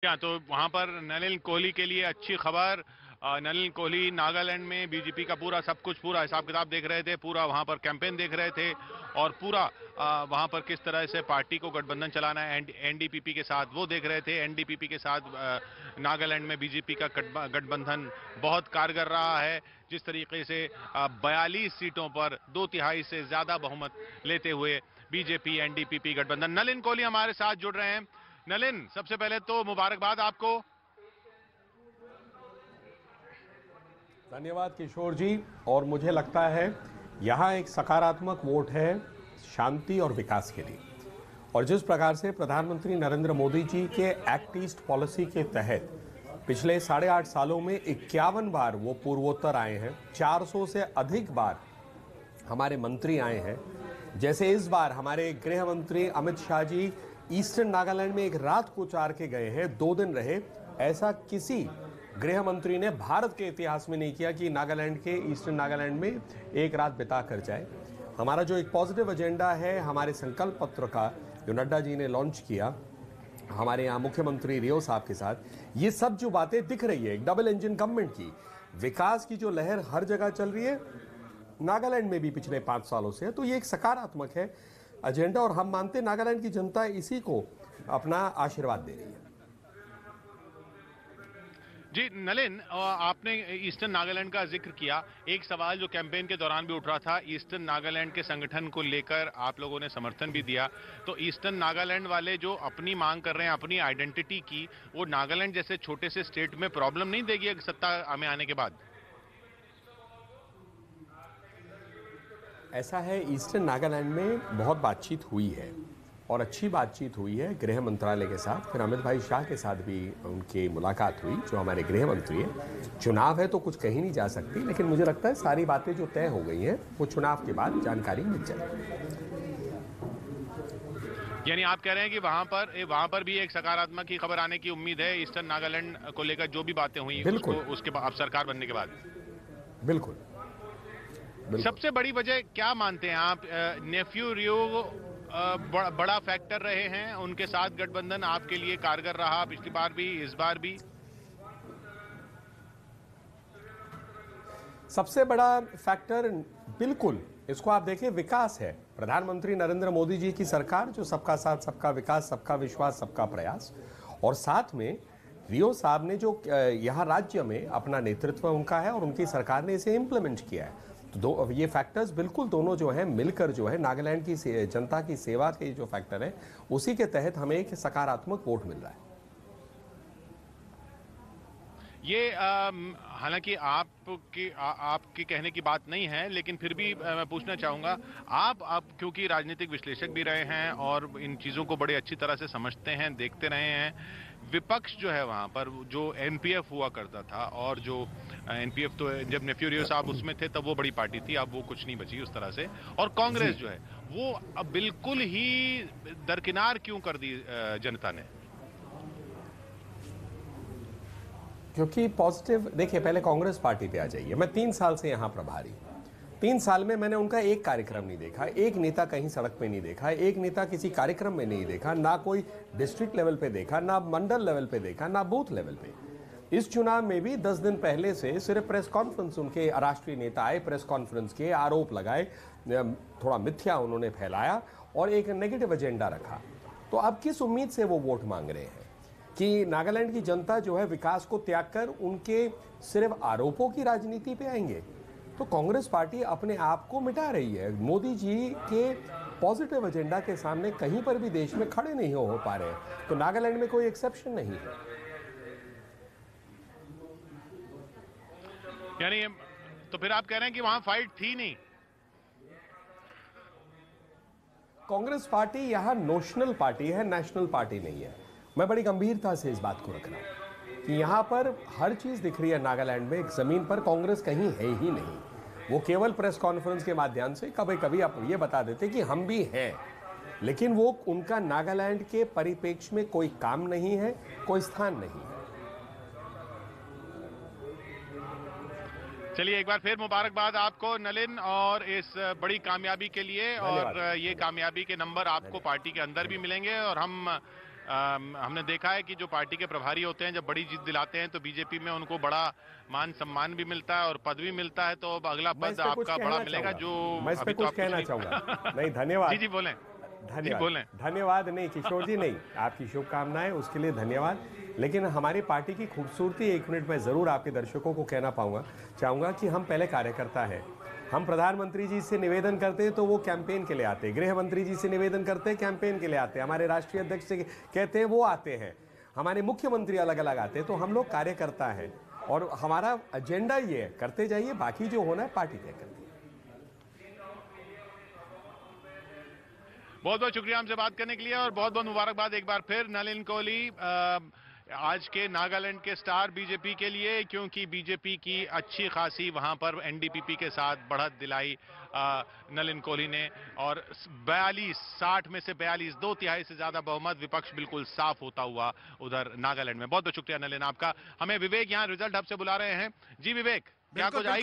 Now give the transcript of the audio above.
क्या तो वहां पर नलिन कोहली के लिए अच्छी खबर। नलिन कोहली नागालैंड में बीजेपी का पूरा सब कुछ पूरा हिसाब किताब देख रहे थे, पूरा वहां पर कैंपेन देख रहे थे और पूरा वहां पर किस तरह से पार्टी को गठबंधन चलाना है एनडीपीपी के साथ वो देख रहे थे। एनडीपीपी के साथ नागालैंड में बीजेपी का गठबंधन बहुत कारगर रहा है। जिस तरीके से 42 सीटों पर 2/3 से ज्यादा बहुमत लेते हुए बीजेपी एनडीपीपी गठबंधन। नलिन कोहली हमारे साथ जुड़ रहे हैं। नलिन, सबसे पहले तो मुबारकबाद आपको। धन्यवाद किशोर जी। और मुझे लगता है यहाँ एक सकारात्मक वोट है शांति और विकास के लिए। और जिस प्रकार से प्रधानमंत्री नरेंद्र मोदी जी के एक्ट ईस्ट पॉलिसी के तहत पिछले 8.5 सालों में 51 बार वो पूर्वोत्तर आए हैं, 400 से अधिक बार हमारे मंत्री आए हैं। जैसे इस बार हमारे गृह मंत्री अमित शाह जी ईस्टर्न नागालैंड में एक रात को चार के गए हैं, 2 दिन रहे। ऐसा किसी गृह मंत्री ने भारत के इतिहास में नहीं किया कि नागालैंड के ईस्टर्न नागालैंड में एक रात बिता कर जाए। हमारा जो एक पॉजिटिव एजेंडा है हमारे संकल्प पत्र का, जो नड्डा जी ने लॉन्च किया हमारे यहाँ मुख्यमंत्री रियो साहब के साथ, ये सब जो बातें दिख रही है एक डबल इंजन गवर्नमेंट की, विकास की जो लहर हर जगह चल रही है नागालैंड में भी पिछले 5 सालों से है, तो ये एक सकारात्मक है एजेंडा। और हम मानते नागालैंड की जनता इसी को अपना आशीर्वाद दे रही है। जी नलिन, आपने ईस्टर्न नागालैंड का जिक्र किया। एक सवाल जो कैंपेन के दौरान भी उठ रहा था, ईस्टर्न नागालैंड के संगठन को लेकर आप लोगों ने समर्थन भी दिया। तो ईस्टर्न नागालैंड वाले जो अपनी मांग कर रहे हैं अपनी आइडेंटिटी की, वो नागालैंड जैसे छोटे से स्टेट में प्रॉब्लम नहीं देगी सत्ता में आने के बाद? ऐसा है, ईस्टर्न नागालैंड में बहुत बातचीत हुई है और अच्छी बातचीत हुई है गृह मंत्रालय के साथ। फिर अमित भाई शाह के साथ भी उनकी मुलाकात हुई जो हमारे गृह मंत्री हैं। चुनाव है तो कुछ कही नहीं जा सकती, लेकिन मुझे लगता है सारी बातें जो तय हो गई हैं वो चुनाव के बाद जानकारी मिल जाएगी। यानी आप कह रहे हैं कि वहां पर भी एक सकारात्मक की खबर आने की उम्मीद है ईस्टर्न नागालैंड को लेकर जो भी बातें हुई उसके बाद सरकार बनने के बाद? बिल्कुल। सबसे बड़ी वजह क्या मानते हैं आप? नेफ्यू रियो बड़ा फैक्टर रहे हैं, उनके साथ गठबंधन आपके लिए कारगर रहा पिछली बार भी इस बार भी? सबसे बड़ा फैक्टर बिल्कुल इसको आप देखिए विकास है। प्रधानमंत्री नरेंद्र मोदी जी की सरकार जो सबका साथ सबका विकास सबका विश्वास सबका प्रयास, और साथ में रियो साहब ने जो यहाँ राज्य में अपना नेतृत्व उनका है और उनकी सरकार ने इसे इम्प्लीमेंट किया है। तो ये फैक्टर्स बिल्कुल दोनों जो है मिलकर जो है नागालैंड की जनता की सेवा के जो फैक्टर है उसी के तहत हमें एक सकारात्मक वोट मिल रहा है। ये हालांकि आपकी कहने की बात नहीं है, लेकिन फिर भी मैं पूछना चाहूंगा, आप क्योंकि राजनीतिक विश्लेषक भी रहे हैं और इन चीजों को बड़े अच्छी तरह से समझते हैं, देखते रहे हैं। विपक्ष जो है वहां पर जो एनपीएफ हुआ करता था, और जो एनपीएफ तो जब नेफ्यू रियो साहब उसमें थे तब वो बड़ी पार्टी थी, अब वो कुछ नहीं बची उस तरह से, और कांग्रेस जो है वो अब बिल्कुल ही दरकिनार क्यों कर दी जनता ने? क्योंकि पॉजिटिव देखिए, पहले कांग्रेस पार्टी पे आ जाइए। मैं 3 साल से यहाँ प्रभारी, 3 साल में मैंने उनका एक कार्यक्रम नहीं देखा, एक नेता कहीं सड़क पे नहीं देखा, एक नेता किसी कार्यक्रम में नहीं देखा, ना कोई डिस्ट्रिक्ट लेवल पे देखा, ना मंडल लेवल पे देखा, ना बूथ लेवल पे। इस चुनाव में भी 10 दिन पहले से सिर्फ प्रेस कॉन्फ्रेंस, उनके राष्ट्रीय नेता आए, प्रेस कॉन्फ्रेंस के आरोप लगाए, थोड़ा मिथ्या उन्होंने फैलाया और एक नेगेटिव एजेंडा रखा। तो अब किस उम्मीद से वो वोट मांग रहे हैं कि नागालैंड की जनता जो है विकास को त्याग कर उनके सिर्फ आरोपों की राजनीति पे आएंगे? तो कांग्रेस पार्टी अपने आप को मिटा रही है। मोदी जी के पॉजिटिव एजेंडा के सामने कहीं पर भी देश में खड़े नहीं हो पा रहे हैं, तो नागालैंड में कोई एक्सेप्शन नहीं है। यानी तो फिर आप कह रहे हैं कि वहां फाइट थी नहीं? कांग्रेस पार्टी यहाँ नोशनल पार्टी है, नेशनल पार्टी नहीं है। मैं बड़ी गंभीरता से इस बात को रख रहा हूं कि यहाँ पर हर चीज दिख रही है नागालैंड में, एक जमीन पर कांग्रेस कहीं है ही नहीं। वो केवल प्रेस कॉन्फ्रेंस के माध्यम से कभी कभी आप ये बता देते कि हम भी हैं, लेकिन वो उनका नागालैंड के परिप्रेक्ष्य में कोई काम नहीं है, कोई स्थान नहीं है। चलिए एक बार फिर मुबारकबाद आपको नलिन, और इस बड़ी कामयाबी के लिए। और ये कामयाबी के नंबर आपको पार्टी के अंदर भी मिलेंगे, और हम हमने देखा है कि जो पार्टी के प्रभारी होते हैं जब बड़ी जीत दिलाते हैं तो बीजेपी में उनको बड़ा मान सम्मान भी मिलता है और पद भी मिलता है। तो अब अगला पद आपका बड़ा मिलेगा जो मैं इस पे कुछ कहना चाहूंगा। नहीं, धन्यवाद। जी जी बोलें। जी बोलें। धन्यवाद। नहीं किशोर जी, नहीं, आपकी शुभकामनाएं, उसके लिए धन्यवाद। लेकिन हमारी पार्टी की खूबसूरती 1 मिनट में जरूर आपके दर्शकों को कहना चाहूंगा कि हम पहले कार्यकर्ता हैं। हम प्रधानमंत्री जी से निवेदन करते हैं तो वो कैंपेन के लिए आते हैं, गृह मंत्री जी से निवेदन करते हैं कैंपेन के लिए आते हैं, हमारे राष्ट्रीय अध्यक्ष से कहते हैं वो आते हैं, हमारे मुख्यमंत्री अलग अलग आते हैं। तो हम लोग कार्यकर्ता हैं और हमारा एजेंडा ये है, करते जाइए, बाकी जो होना है पार्टी तय करती है। बहुत बहुत शुक्रिया हमसे बात करने के लिए और बहुत बहुत मुबारकबाद एक बार फिर नलिन कोहली आज के नागालैंड के स्टार बीजेपी के लिए, क्योंकि बीजेपी की अच्छी खासी वहां पर एनडीपीपी के साथ बढ़त दिलाई नलिन कोहली ने और 60 में से 42, 2/3 से ज्यादा बहुमत, विपक्ष बिल्कुल साफ होता हुआ उधर नागालैंड में। बहुत बहुत शुक्रिया नलिन आपका। हमें विवेक यहाँ रिजल्ट हब से बुला रहे हैं। जी विवेक, क्या कुछ आई